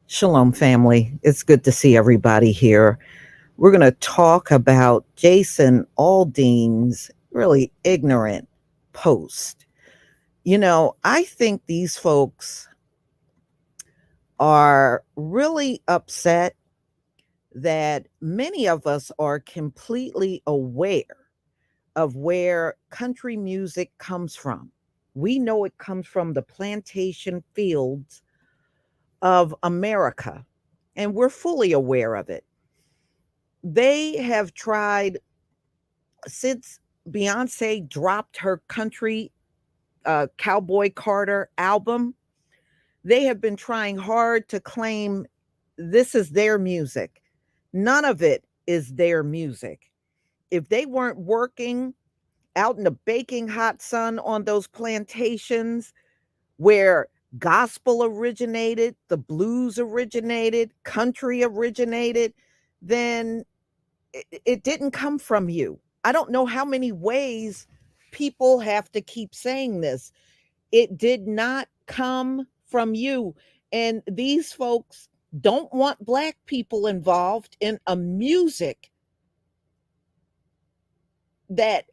Shalom, family. It's good to see everybody here. We're going to talk about Jason Aldean's really ignorant post. You know, I think these folks are really upset that many of us are completely aware of where country music comes from. We know it comes from the plantation fields of America, and we're fully aware of it. They have tried since Beyonce dropped her country Cowboy Carter album. They have been trying hard to claim this is their music. None of it is their music. if they weren't working out in the baking hot sun on those plantations where gospel originated, the blues originated, country originated, then it didn't come from you. I don't know how many ways people have to keep saying this. It did not come from you. And these folks don't want Black people involved in a music that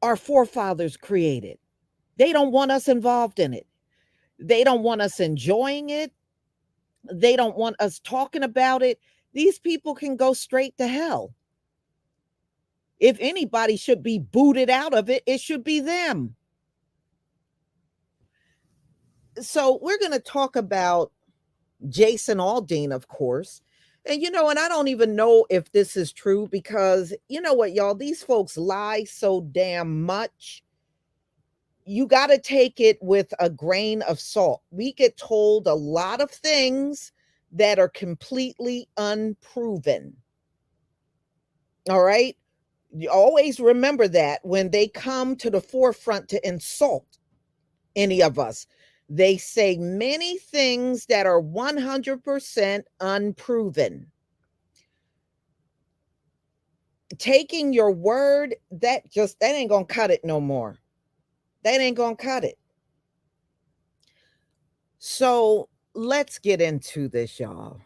our forefathers created. They don't want us involved in it. They don't want us enjoying it. They don't want us talking about it. These people can go straight to hell. If anybody should be booted out of it, it should be them. So we're going to talk about Jason Aldean, of course. And, and I don't even know if this is true because, you know what, y'all, these folks lie so damn much. You got to take it with a grain of salt. We get told a lot of things that are completely unproven. All right. You always remember that when they come to the forefront to insult any of us, they say many things that are 100% unproven. Taking your word, that ain't gonna cut it no more. That ain't gonna cut it. So let's get into this, y'all.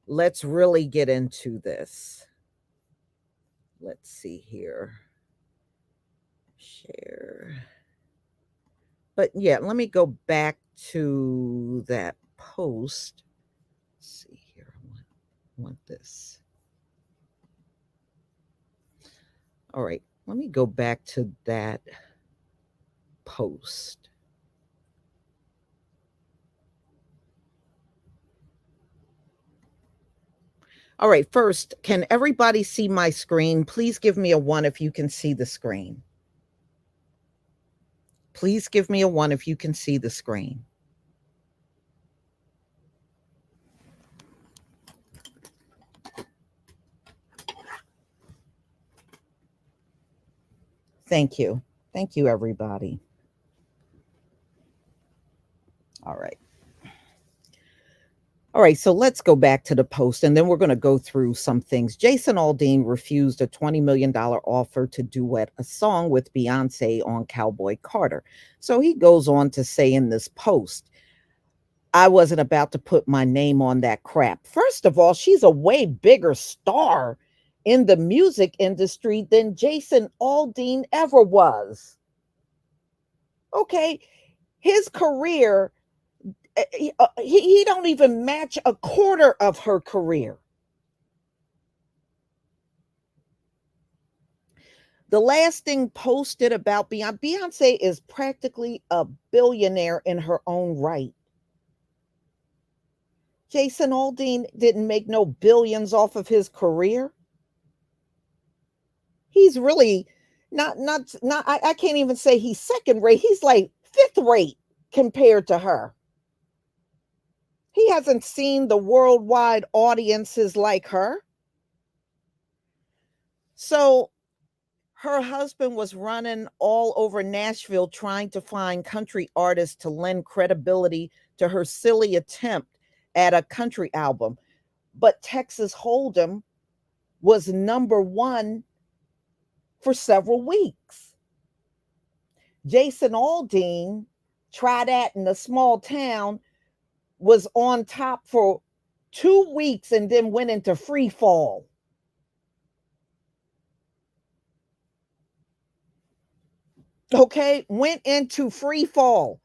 Let's really get into this. Let's see here. Share. But yeah, let me go back to that post. Let's see here. I want this. All right, let me go back to that post. All right, first, can everybody see my screen? Please give me a 1 if you can see the screen. Please give me a 1 if you can see the screen. Thank you. Thank you, everybody. All right. All right, so let's go back to the post and then we're going to go through some things. Jason Aldean refused a $20 million offer to duet a song with Beyonce on Cowboy Carter. So he goes on to say in this post, I wasn't about to put my name on that crap. First of all, she's a way bigger star in the music industry than Jason Aldean ever was. Okay, his career, he don't even match a quarter of her career. The last thing posted about Beyonce is practically a billionaire in her own right. Jason Aldean didn't make no billions off of his career. He's really not I can't even say he's second rate. He's like fifth rate compared to her. He hasn't seen the worldwide audiences like her. So her husband was running all over Nashville trying to find country artists to lend credibility to her silly attempt at a country album. But Texas Hold'em was number 1 for several weeks. Jason Aldean, Try That in a Small Town, was on top for 2 weeks and then went into free fall. Okay, went into free fall.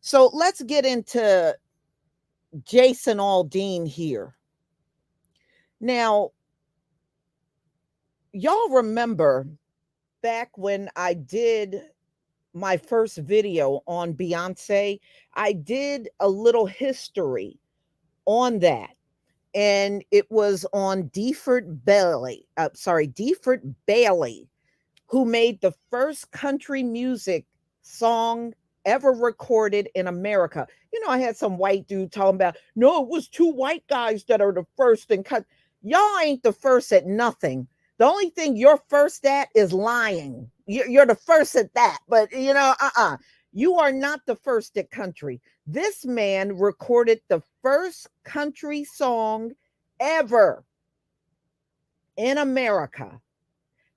So let's get into Jason Aldean here. Now, y'all remember back when I did my first video on Beyonce, I did a little history on that. And it was on Deford Bailey, who made the first country music song ever recorded in America. I had some white dude talking about, no, it was 2 white guys that are the first and cut. Y'all ain't the first at nothing. The only thing you're first at is lying. You're the first at that, but you are not the first at country. This man recorded the first country song ever in America.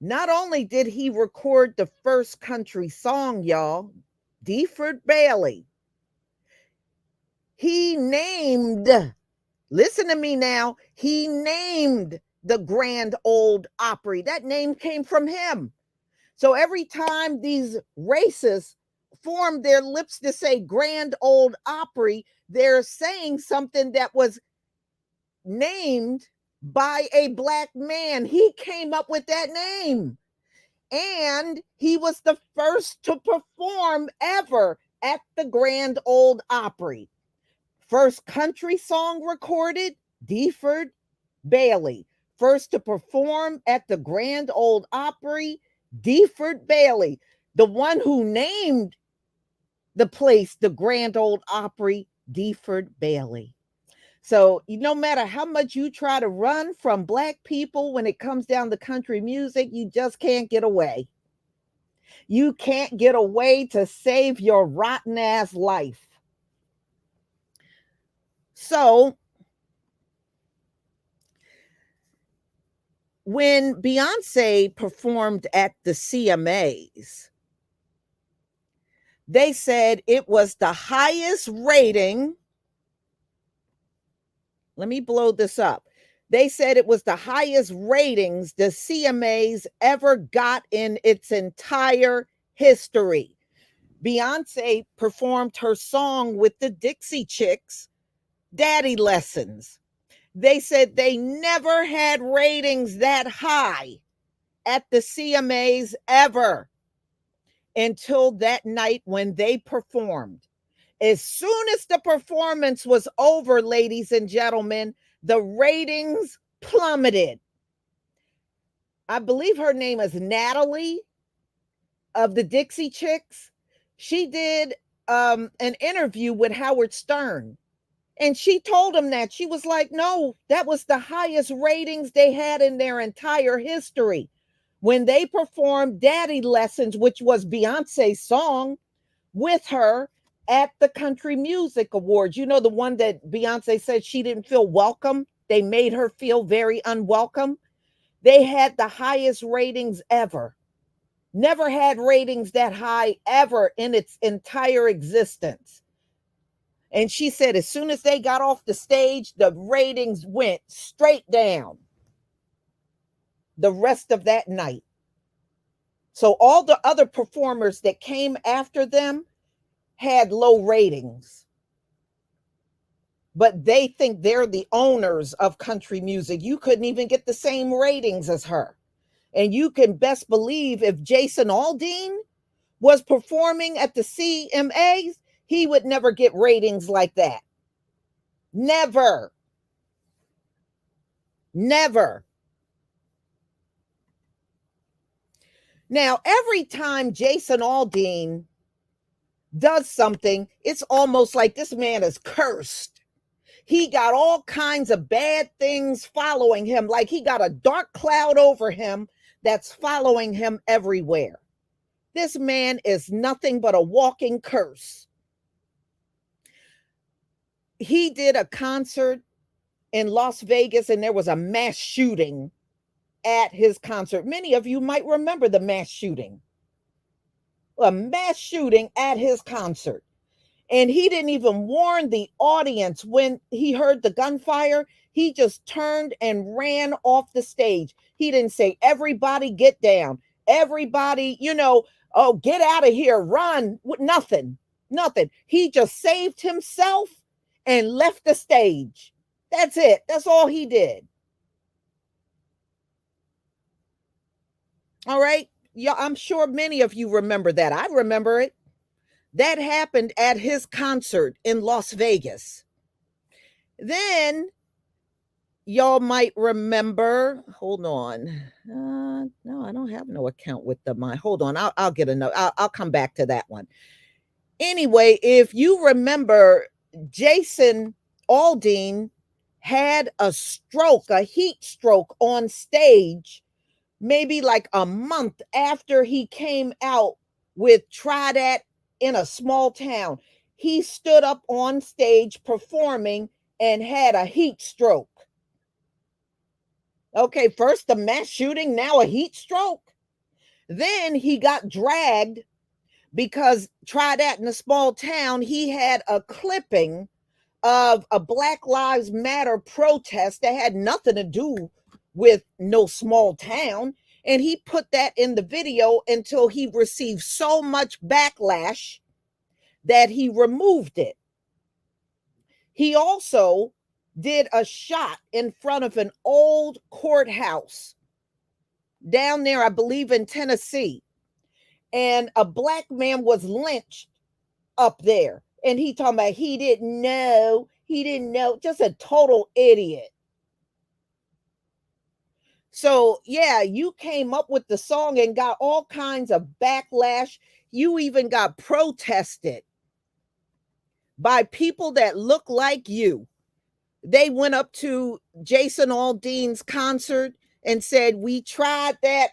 Not only did he record the first country song, y'all, Deford Bailey, he named, listen to me now, he named the Grand Ole Opry. That name came from him. So every time these racists form their lips to say Grand Ole Opry, they're saying something that was named by a black man. He came up with that name. And he was the first to perform ever at the Grand Ole Opry. First country song recorded, Deford Bailey. First to perform at the Grand Ole Opry, Deford Bailey. The one who named the place the Grand Ole Opry, Deford Bailey. So no matter how much you try to run from black people when it comes down to country music, you just can't get away. You can't get away to save your rotten ass life. So when Beyonce performed at the CMAs, they said it was the highest rating. Let me blow this up. They said it was the highest ratings the CMAs ever got in its entire history. Beyonce performed her song with the Dixie Chicks, Daddy Lessons. They said they never had ratings that high at the CMAs ever until that night when they performed. As soon as the performance was over, ladies and gentlemen, the ratings plummeted. I believe her name is Natalie of the Dixie Chicks. She did an interview with Howard Stern. And she told him that. She was like, no, that was the highest ratings they had in their entire history. When they performed Daddy Lessons, which was Beyonce's song, with her at the Country Music Awards. You know, the one that Beyonce said she didn't feel welcome. They made her feel very unwelcome. They had the highest ratings ever. Never had ratings that high ever in its entire existence. And she said as soon as they got off the stage, the ratings went straight down the rest of that night. So all the other performers that came after them had low ratings. But they think they're the owners of country music. You couldn't even get the same ratings as her. And you can best believe if Jason Aldean was performing at the CMAs, he would never get ratings like that. Never. Never. Now, every time Jason Aldean does something, it's almost like this man is cursed. He got all kinds of bad things following him, like he got a dark cloud over him that's following him everywhere. This man is nothing but a walking curse. He did a concert in Las Vegas and there was a mass shooting at his concert. Many of you might remember the mass shooting. A mass shooting at his concert. And he didn't even warn the audience when he heard the gunfire. He just turned and ran off the stage. He didn't say, everybody get down. Everybody, oh, get out of here, run. Nothing. He just saved himself and left the stage. That's it. That's all he did. All right. Yeah, I'm sure many of you remember that. I remember it. That happened at his concert in Las Vegas. Then y'all might remember, hold on. No, I don't have no account with them. Hold on. I'll get a note. I'll come back to that one. Anyway, if you remember, Jason Aldean had a heat stroke on stage maybe like a month after he came out with Try That in a Small Town, he stood up on stage performing and had a heat stroke. Okay, first the mass shooting, now a heat stroke. Then he got dragged because Try That in a Small Town, he had a clipping of a Black Lives Matter protest that had nothing to do with no small town. And he put that in the video until he received so much backlash that he removed it. He also did a shot in front of an old courthouse down there, I believe in Tennessee. And a black man was lynched up there. And he talking about he didn't know. He didn't know. Just a total idiot. So, yeah, you came up with the song and got all kinds of backlash. You even got protested by people that look like you. They went up to Jason Aldean's concert and said, "We tried that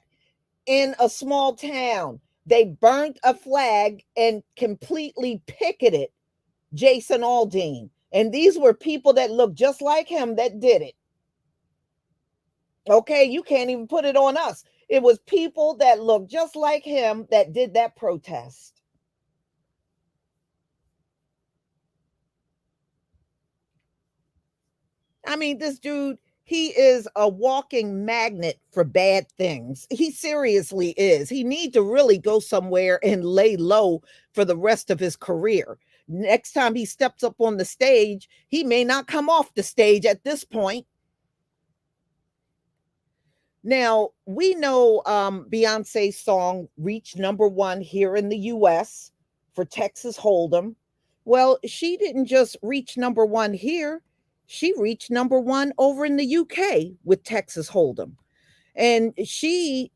in a small town." They burnt a flag and completely picketed Jason Aldean. And these were people that looked just like him that did it. Okay, you can't even put it on us. It was people that looked just like him that did that protest. I mean, this dude, he is a walking magnet for bad things. He seriously is. He need to really go somewhere and lay low for the rest of his career. Next time he steps up on the stage, he may not come off the stage at this point. Now, we know Beyonce's song reached number one here in the US for Texas Hold'em. Well, she didn't just reach number one here, she reached number one over in the UK with Texas Hold'em. And she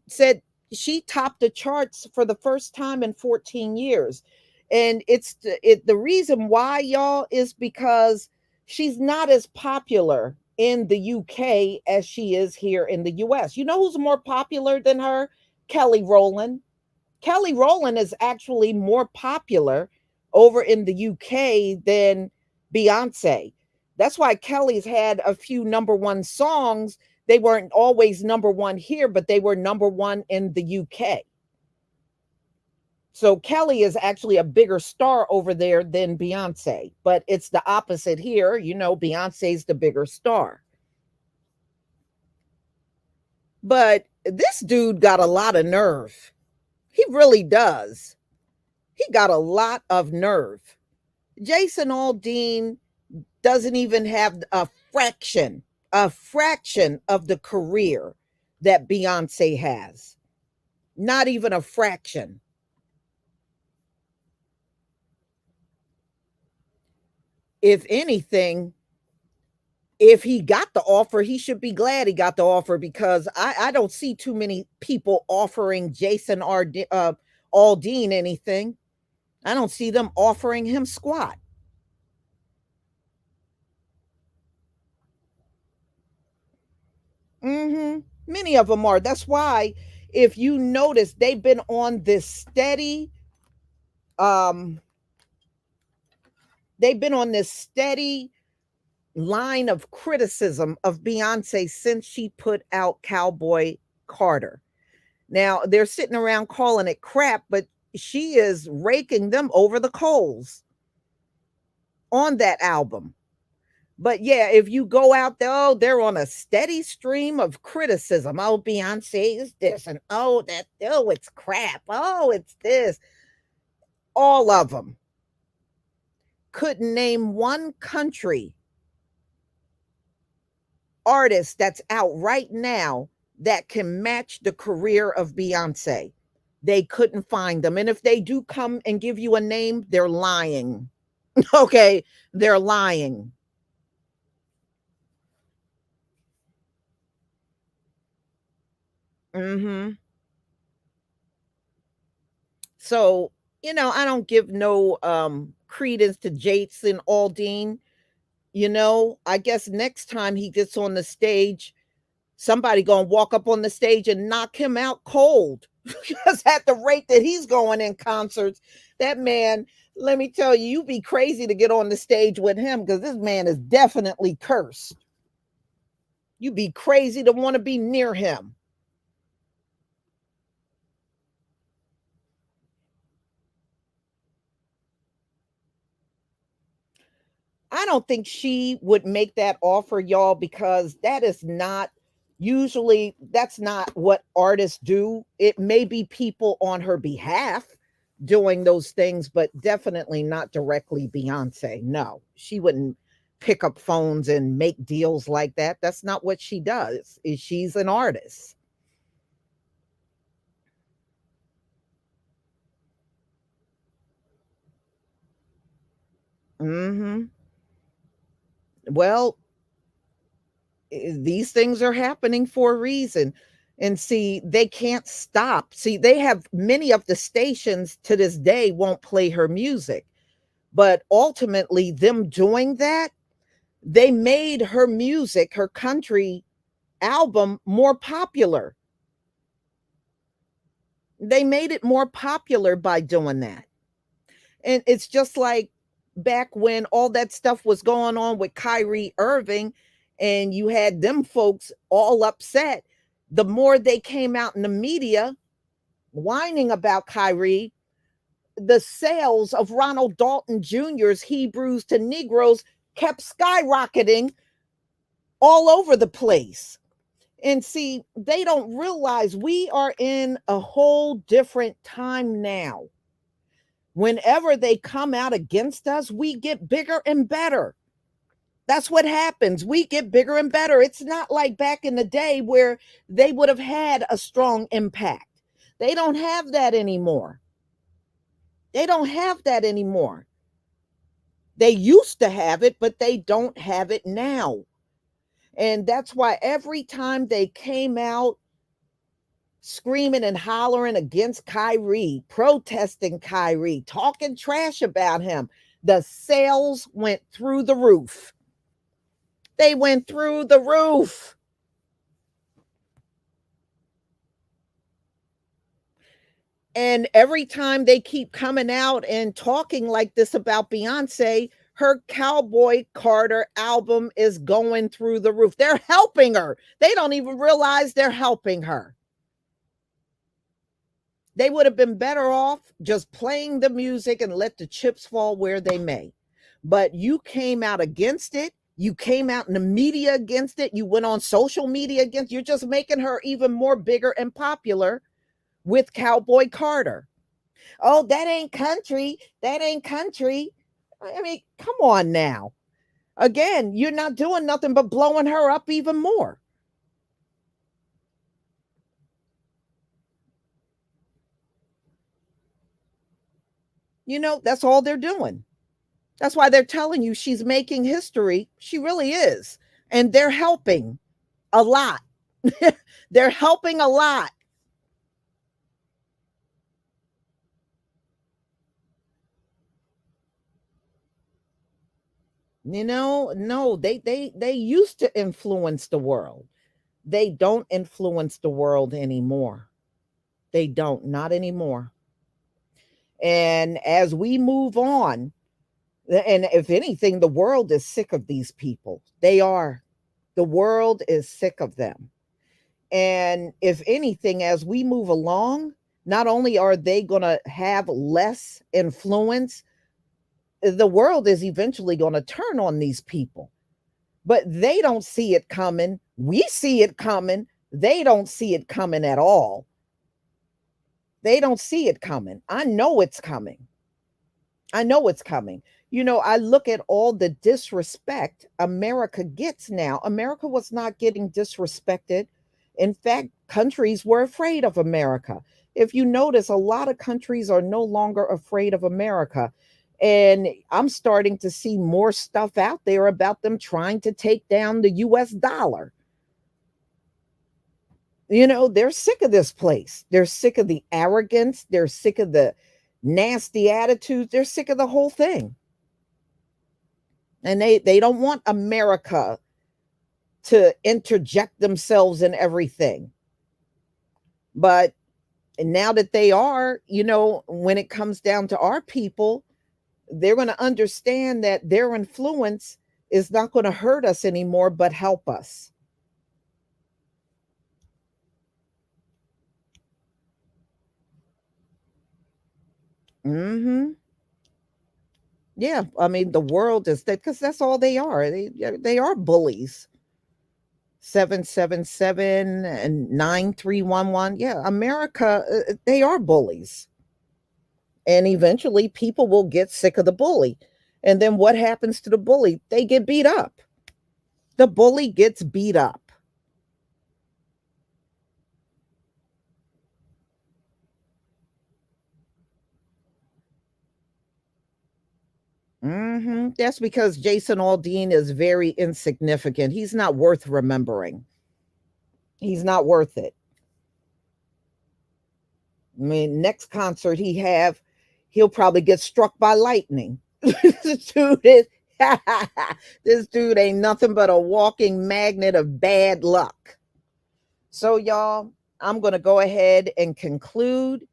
said she topped the charts for the first time in 14 years. And the reason why, y'all, is because she's not as popular in the UK as she is here in the US. You know who's more popular than her? Kelly Rowland. Kelly Rowland is actually more popular over in the UK than Beyonce. That's why Kelly's had a few number one songs. They weren't always number one here, but they were number one in the UK. So Kelly is actually a bigger star over there than Beyonce, but it's the opposite here. You know, Beyonce's the bigger star. But this dude got a lot of nerve. He really does. He got a lot of nerve. Jason Aldean doesn't even have a fraction of the career that Beyonce has. Not even a fraction. If anything, if he got the offer, he should be glad he got the offer because I don't see too many people offering Aldean anything. I don't see them offering him squat. Many of them are. That's why, if you notice, they've been on this um, they've been on this steady line of criticism of Beyonce since she put out Cowboy Carter. Now they're sitting around calling it crap, but she is raking them over the coals on that album. But yeah, if you go out there, oh, they're on a steady stream of criticism. Oh, Beyonce is this, and oh, that, oh, it's crap. Oh, it's this. All of them couldn't name one country artist that's out right now that can match the career of Beyonce. They couldn't find them. And if they do come and give you a name, they're lying. Okay, they're lying. Mm-hmm. So, I don't give no credence to Jason Aldean. I guess next time he gets on the stage, Somebody gonna walk up on the stage and knock him out cold. Because at the rate that he's going in concerts, that man, let me tell you, you'd be crazy to get on the stage with him because this man is definitely cursed. You'd be crazy to want to be near him. I don't think she would make that offer, y'all, because that is not usually that's not what artists do. It may be people on her behalf doing those things, but definitely not directly Beyonce. No, she wouldn't pick up phones and make deals like that. That's not what she does. She's an artist. Mhm. Well, these things are happening for a reason. And see, they can't stop. See, they have many of the stations to this day won't play her music. But ultimately, them doing that, they made her music, her country album more popular. They made it more popular by doing that. And it's just like back when all that stuff was going on with Kyrie Irving and you had them folks all upset. The more they came out in the media whining about Kyrie, the sales of Ronald Dalton Jr.'s Hebrews to Negroes kept skyrocketing all over the place. And see, they don't realize we are in a whole different time now. Whenever they come out against us, we get bigger and better. That's what happens. We get bigger and better. It's not like back in the day where they would have had a strong impact. They don't have that anymore. They don't have that anymore. They used to have it, but they don't have it now. And that's why every time they came out screaming and hollering against Kyrie, protesting Kyrie, talking trash about him, the sales went through the roof. They went through the roof. And every time they keep coming out and talking like this about Beyonce, her Cowboy Carter album is going through the roof. They're helping her. They don't even realize they're helping her. They would have been better off just playing the music and let the chips fall where they may. But you came out against it. You came out in the media against it. You went on social media against. You're just making her even more bigger and popular with Cowboy Carter. Oh, that ain't country. That ain't country. I mean, come on now. Again, you're not doing nothing but blowing her up even more. That's all they're doing. That's why they're telling you she's making history. She really is. And they're helping a lot. They're helping a lot. No, they used to influence the world. They don't influence the world anymore. They don't, not anymore. And as we move on, and if anything, the world is sick of these people. They are. The world is sick of them. And if anything, as we move along, not only are they going to have less influence, the world is eventually going to turn on these people. But they don't see it coming. We see it coming. They don't see it coming at all. They don't see it coming. I know it's coming. I know it's coming. I look at all the disrespect America gets now. America was not getting disrespected. In fact, countries were afraid of America. If you notice, a lot of countries are no longer afraid of America. And I'm starting to see more stuff out there about them trying to take down the US dollar. They're sick of this place. They're sick of the arrogance. They're sick of the nasty attitudes. They're sick of the whole thing. And they don't want America to interject themselves in everything. But now that they are, when it comes down to our people, they're going to understand that their influence is not going to hurt us anymore, but help us. Hmm. Yeah, I mean the world is that because that's all they are. They are bullies. 777 and 9311. Yeah, America, they are bullies. And eventually people will get sick of the bully. And then what happens to the bully? They get beat up. The bully gets beat up. That's because Jason Aldean is very insignificant. He's not worth remembering. He's not worth it. I mean, next concert he'll probably get struck by lightning. this dude is, this dude ain't nothing but a walking magnet of bad luck. So, y'all, I'm going to go ahead and conclude.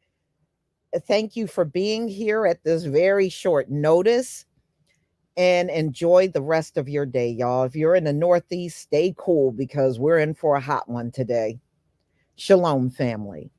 Thank you for being here at this very short notice and enjoy the rest of your day, y'all. If you're in the Northeast, stay cool because we're in for a hot one today. Shalom, family.